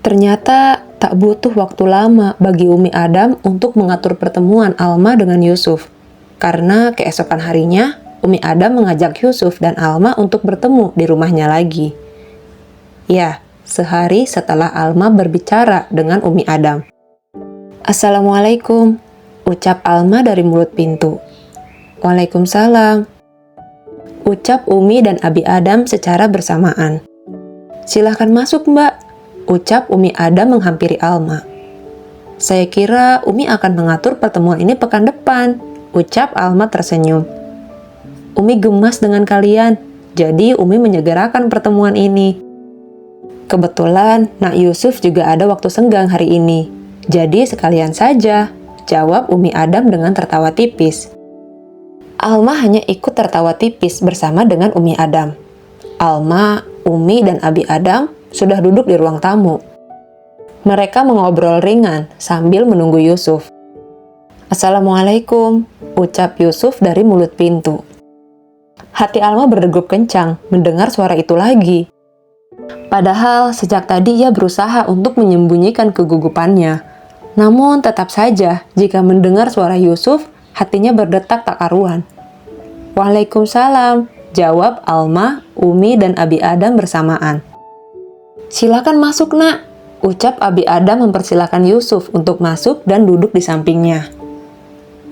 Ternyata tak butuh waktu lama bagi Umi Adam untuk mengatur pertemuan Alma dengan Yusuf. Karena keesokan harinya, Umi Adam mengajak Yusuf dan Alma untuk bertemu di rumahnya lagi. Ya, sehari setelah Alma berbicara dengan Umi Adam. "Assalamualaikum," ucap Alma dari mulut pintu. "Waalaikumsalam," ucap Umi dan Abi Adam secara bersamaan. "Silahkan masuk, Mbak," ucap Umi Adam menghampiri Alma. "Saya kira Umi akan mengatur pertemuan ini pekan depan," ucap Alma tersenyum. "Umi gemas dengan kalian, jadi Umi menyegerakan pertemuan ini. Kebetulan Nak Yusuf juga ada waktu senggang hari ini, jadi sekalian saja," jawab Umi Adam dengan tertawa tipis. Alma hanya ikut tertawa tipis bersama dengan Umi Adam. Alma, Umi, dan Abi Adam sudah duduk di ruang tamu. Mereka mengobrol ringan sambil menunggu Yusuf. "Assalamualaikum," ucap Yusuf dari mulut pintu. Hati Alma berdegup kencang mendengar suara itu lagi. Padahal sejak tadi ia berusaha untuk menyembunyikan kegugupannya. Namun tetap saja jika mendengar suara Yusuf, hatinya berdetak tak karuan. "Waalaikumsalam," jawab Alma, Umi, dan Abi Adam bersamaan. "Silakan masuk, Nak," ucap Abi Adam mempersilahkan Yusuf untuk masuk dan duduk di sampingnya.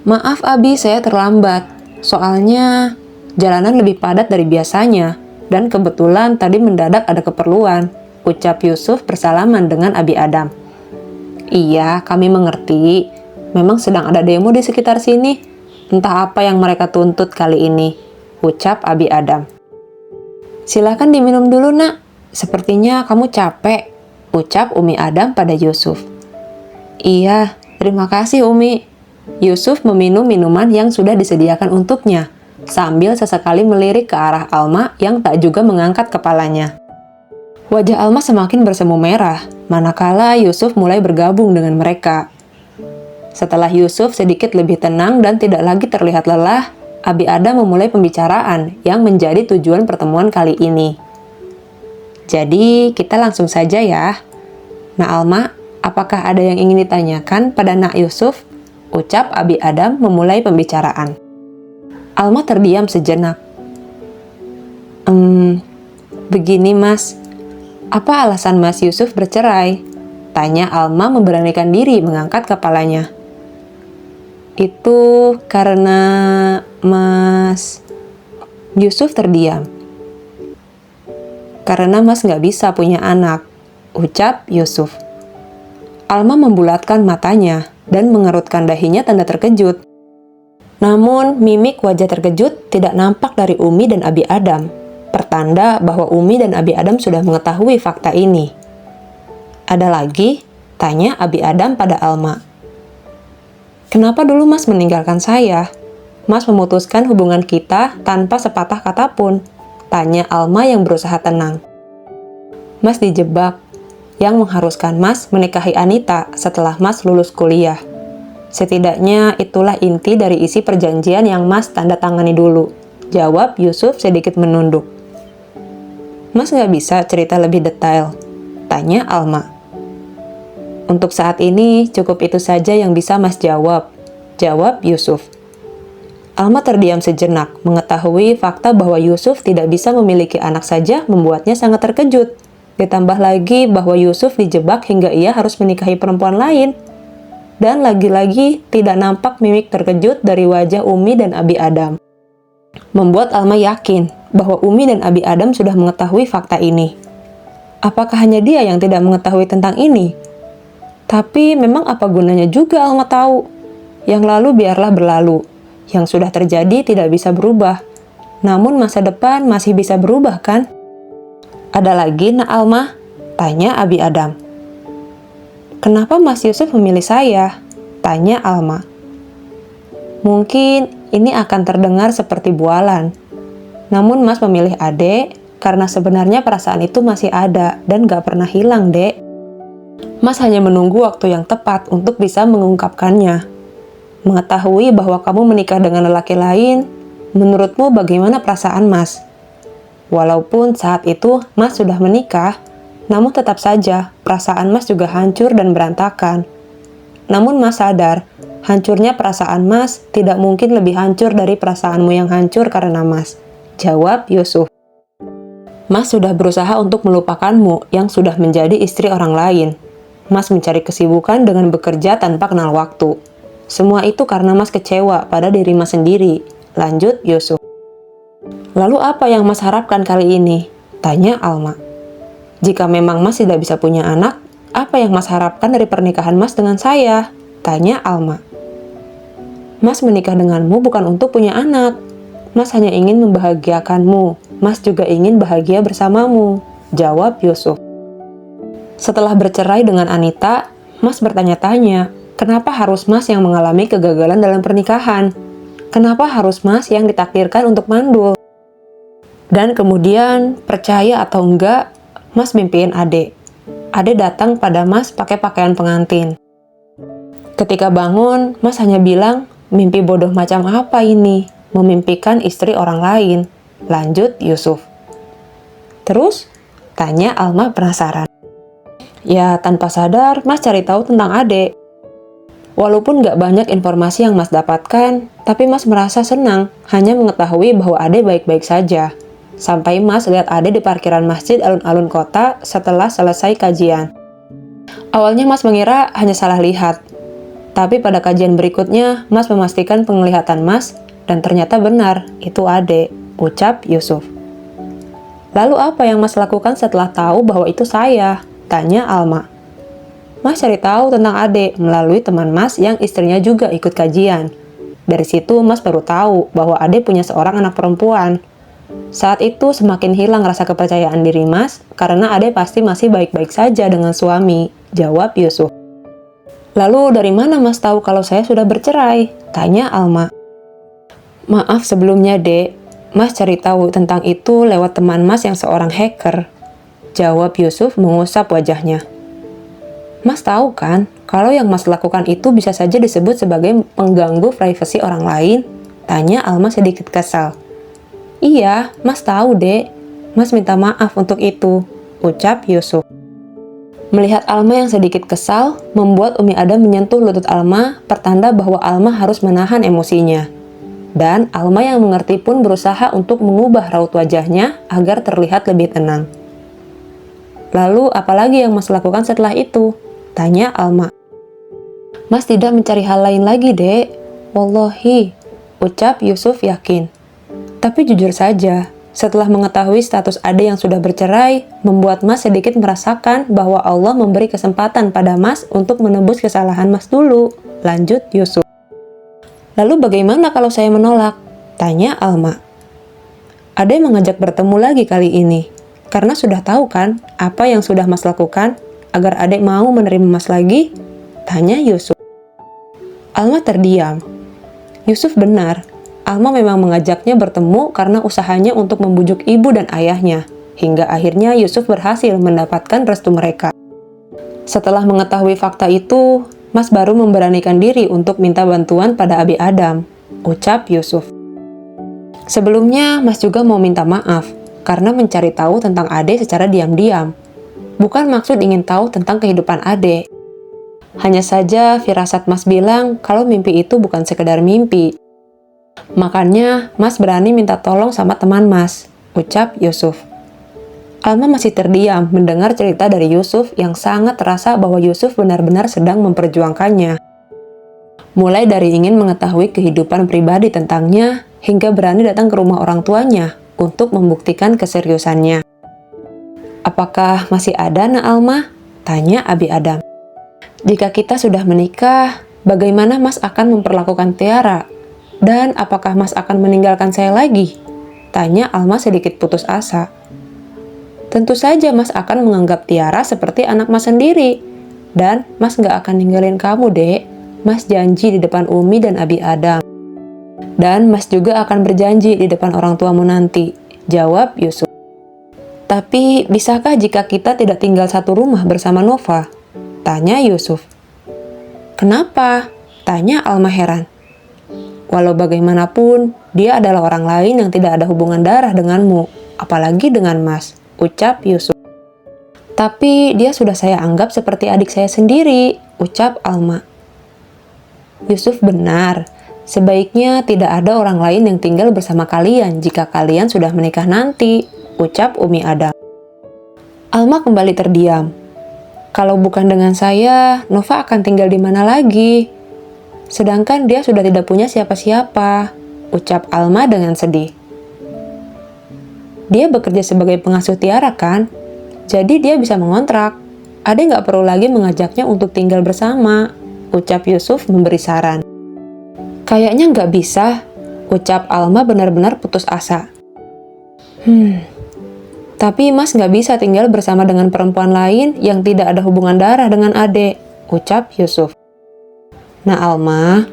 "Maaf Abi, saya terlambat. Soalnya jalanan lebih padat dari biasanya, dan kebetulan tadi mendadak ada keperluan," ucap Yusuf bersalaman dengan Abi Adam. "Iya, kami mengerti. Memang sedang ada demo di sekitar sini. Entah apa yang mereka tuntut kali ini," ucap Abi Adam. "Silakan diminum dulu, Nak. Sepertinya kamu capek," ucap Umi Adam pada Yusuf. "Iya, terima kasih Umi." Yusuf meminum minuman yang sudah disediakan untuknya, sambil sesekali melirik ke arah Alma yang tak juga mengangkat kepalanya. Wajah Alma semakin bersemu merah, manakala Yusuf mulai bergabung dengan mereka. Setelah Yusuf sedikit lebih tenang dan tidak lagi terlihat lelah, Abi Adam memulai pembicaraan yang menjadi tujuan pertemuan kali ini. "Jadi, kita langsung saja ya. Nak Alma, apakah ada yang ingin ditanyakan pada Nak Yusuf?" ucap Abi Adam memulai pembicaraan. Alma terdiam sejenak. Begini Mas, apa alasan Mas Yusuf bercerai?" tanya Alma memberanikan diri mengangkat kepalanya. "Itu karena Mas..." Yusuf terdiam. "Karena Mas nggak bisa punya anak," ucap Yusuf. Alma membulatkan matanya dan mengerutkan dahinya tanda terkejut. Namun, mimik wajah terkejut tidak nampak dari Umi dan Abi Adam, pertanda bahwa Umi dan Abi Adam sudah mengetahui fakta ini. "Ada lagi?" tanya Abi Adam pada Alma. "Kenapa dulu Mas meninggalkan saya? Mas memutuskan hubungan kita tanpa sepatah kata pun," tanya Alma yang berusaha tenang. "Mas dijebak, yang mengharuskan Mas menikahi Anita setelah Mas lulus kuliah. Setidaknya itulah inti dari isi perjanjian yang Mas tanda tangani dulu," jawab Yusuf sedikit menunduk. "Mas nggak bisa cerita lebih detail?" tanya Alma. "Untuk saat ini cukup itu saja yang bisa Mas jawab," jawab Yusuf. Alma terdiam sejenak, mengetahui fakta bahwa Yusuf tidak bisa memiliki anak saja membuatnya sangat terkejut. Ditambah lagi bahwa Yusuf dijebak hingga ia harus menikahi perempuan lain. Dan lagi-lagi tidak nampak mimik terkejut dari wajah Umi dan Abi Adam. Membuat Alma yakin bahwa Umi dan Abi Adam sudah mengetahui fakta ini. Apakah hanya dia yang tidak mengetahui tentang ini? Tapi memang apa gunanya juga Alma tahu? Yang lalu biarlah berlalu. Yang sudah terjadi tidak bisa berubah. Namun masa depan masih bisa berubah kan? "Ada lagi, Nak Alma?" tanya Abi Adam. "Kenapa Mas Yusuf memilih saya?" tanya Alma. "Mungkin ini akan terdengar seperti bualan. Namun Mas memilih Adek karena sebenarnya perasaan itu masih ada dan gak pernah hilang, Dek. Mas hanya menunggu waktu yang tepat untuk bisa mengungkapkannya. Mengetahui bahwa kamu menikah dengan lelaki lain, menurutmu bagaimana perasaan Mas? Walaupun saat itu Mas sudah menikah, Namun tetap saja, perasaan Mas juga hancur dan berantakan. Namun Mas sadar, hancurnya perasaan Mas tidak mungkin lebih hancur dari perasaanmu yang hancur karena Mas. Jawab Yusuf. Mas sudah berusaha untuk melupakanmu yang sudah menjadi istri orang lain. Mas mencari kesibukan dengan bekerja tanpa kenal waktu. Semua itu karena Mas kecewa pada diri Mas sendiri. Lanjut Yusuf. Lalu apa yang Mas harapkan kali ini? Tanya Alma. Jika memang Mas tidak bisa punya anak, apa yang Mas harapkan dari pernikahan Mas dengan saya? Tanya Alma. Mas menikah denganmu bukan untuk punya anak. Mas hanya ingin membahagiakanmu. Mas juga ingin bahagia bersamamu. Jawab Yusuf. Setelah bercerai dengan Anita, Mas bertanya-tanya, kenapa harus Mas yang mengalami kegagalan dalam pernikahan? Kenapa harus Mas yang ditakdirkan untuk mandul? Dan kemudian, percaya atau enggak, Mas mimpiin Ade. Ade datang pada Mas pakai pakaian pengantin. Ketika bangun, Mas hanya bilang, mimpi bodoh macam apa ini? Memimpikan istri orang lain. Lanjut Yusuf. Terus? Tanya Alma penasaran. Ya, tanpa sadar, Mas cari tahu tentang Ade. Walaupun nggak banyak informasi yang Mas dapatkan, tapi Mas merasa senang hanya mengetahui bahwa Ade baik-baik saja. Sampai Mas lihat Ade di parkiran masjid alun-alun kota setelah selesai kajian. Awalnya Mas mengira hanya salah lihat. Tapi pada kajian berikutnya, Mas memastikan penglihatan Mas, dan ternyata benar, itu Ade, ucap Yusuf. Lalu apa yang Mas lakukan setelah tahu bahwa itu saya? Tanya Alma. Mas cari tahu tentang Ade melalui teman Mas yang istrinya juga ikut kajian. Dari situ Mas baru tahu bahwa Ade punya seorang anak perempuan. Saat itu semakin hilang rasa kepercayaan diri Mas karena Ade pasti masih baik-baik saja dengan suami. Jawab Yusuf. Lalu dari mana Mas tahu kalau saya sudah bercerai? Tanya Alma. Maaf sebelumnya, Dek. Mas cari tahu tentang itu lewat teman Mas yang seorang hacker. Jawab Yusuf mengusap wajahnya. Mas tahu kan, kalau yang Mas lakukan itu bisa saja disebut sebagai mengganggu privasi orang lain? Tanya Alma sedikit kesal. Iya, Mas tahu, Dek. Mas minta maaf untuk itu, ucap Yusuf. Melihat Alma yang sedikit kesal, membuat Umi Adam menyentuh lutut Alma, pertanda bahwa Alma harus menahan emosinya. Dan Alma yang mengerti pun berusaha untuk mengubah raut wajahnya agar terlihat lebih tenang. Lalu, apalagi yang Mas lakukan setelah itu? Tanya Alma. Mas tidak mencari hal lain lagi, Dek. Wallahi, ucap Yusuf yakin. Tapi jujur saja, setelah mengetahui status Ade yang sudah bercerai, membuat Mas sedikit merasakan bahwa Allah memberi kesempatan pada Mas untuk menebus kesalahan Mas dulu. Lanjut Yusuf. Lalu bagaimana kalau saya menolak? Tanya Alma. Ade mengajak bertemu lagi kali ini. Karena sudah tahu kan apa yang sudah Mas lakukan agar Ade mau menerima Mas lagi? Tanya Yusuf. Alma terdiam. Yusuf benar. Alma memang mengajaknya bertemu karena usahanya untuk membujuk ibu dan ayahnya. Hingga akhirnya Yusuf berhasil mendapatkan restu mereka. Setelah mengetahui fakta itu, Mas baru memberanikan diri untuk minta bantuan pada Abi Adam, ucap Yusuf. Sebelumnya, Mas juga mau minta maaf karena mencari tahu tentang Ade secara diam-diam. Bukan maksud ingin tahu tentang kehidupan Ade. Hanya saja firasat Mas bilang kalau mimpi itu bukan sekedar mimpi. Makanya Mas berani minta tolong sama teman Mas, ucap Yusuf. Alma masih terdiam mendengar cerita dari Yusuf yang sangat terasa bahwa Yusuf benar-benar sedang memperjuangkannya. Mulai dari ingin mengetahui kehidupan pribadi tentangnya, hingga berani datang ke rumah orang tuanya untuk membuktikan keseriusannya. Apakah masih ada, Nak Alma? Tanya Abi Adam. Jika kita sudah menikah, bagaimana Mas akan memperlakukan Tiara? Dan apakah Mas akan meninggalkan saya lagi? Tanya Alma sedikit putus asa. Tentu saja Mas akan menganggap Tiara seperti anak Mas sendiri. Dan Mas nggak akan ninggalin kamu, Dek. Mas janji di depan Umi dan Abi Adam. Dan Mas juga akan berjanji di depan orang tuamu nanti, jawab Yusuf. Tapi bisakah jika kita tidak tinggal satu rumah bersama Nova? Tanya Yusuf. Kenapa? Tanya Alma heran. Walau bagaimanapun, dia adalah orang lain yang tidak ada hubungan darah denganmu, apalagi dengan Mas, ucap Yusuf. Tapi dia sudah saya anggap seperti adik saya sendiri, ucap Alma. Yusuf benar, sebaiknya tidak ada orang lain yang tinggal bersama kalian jika kalian sudah menikah nanti, ucap Umi Adam. Alma kembali terdiam. Kalau bukan dengan saya, Nova akan tinggal di mana lagi? Sedangkan dia sudah tidak punya siapa-siapa, ucap Alma dengan sedih. Dia bekerja sebagai pengasuh Tiara kan? Jadi dia bisa mengontrak. Ade nggak perlu lagi mengajaknya untuk tinggal bersama, ucap Yusuf memberi saran. Kayaknya nggak bisa, ucap Alma benar-benar putus asa. Tapi Mas nggak bisa tinggal bersama dengan perempuan lain yang tidak ada hubungan darah dengan Ade, ucap Yusuf. Nah Alma,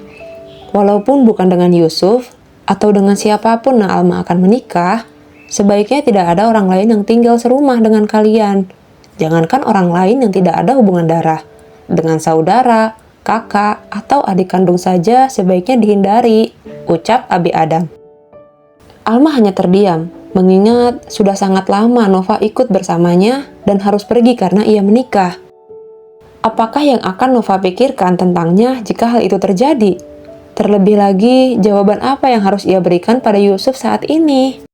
walaupun bukan dengan Yusuf, atau dengan siapapun Nah Alma akan menikah, sebaiknya tidak ada orang lain yang tinggal serumah dengan kalian. Jangankan orang lain yang tidak ada hubungan darah. Dengan saudara, kakak, atau adik kandung saja sebaiknya dihindari, ucap Abi Adam. Alma hanya terdiam, mengingat sudah sangat lama Nova ikut bersamanya dan harus pergi karena ia menikah. Apakah yang akan Nova pikirkan tentangnya jika hal itu terjadi? Terlebih lagi, jawaban apa yang harus ia berikan pada Yusuf saat ini?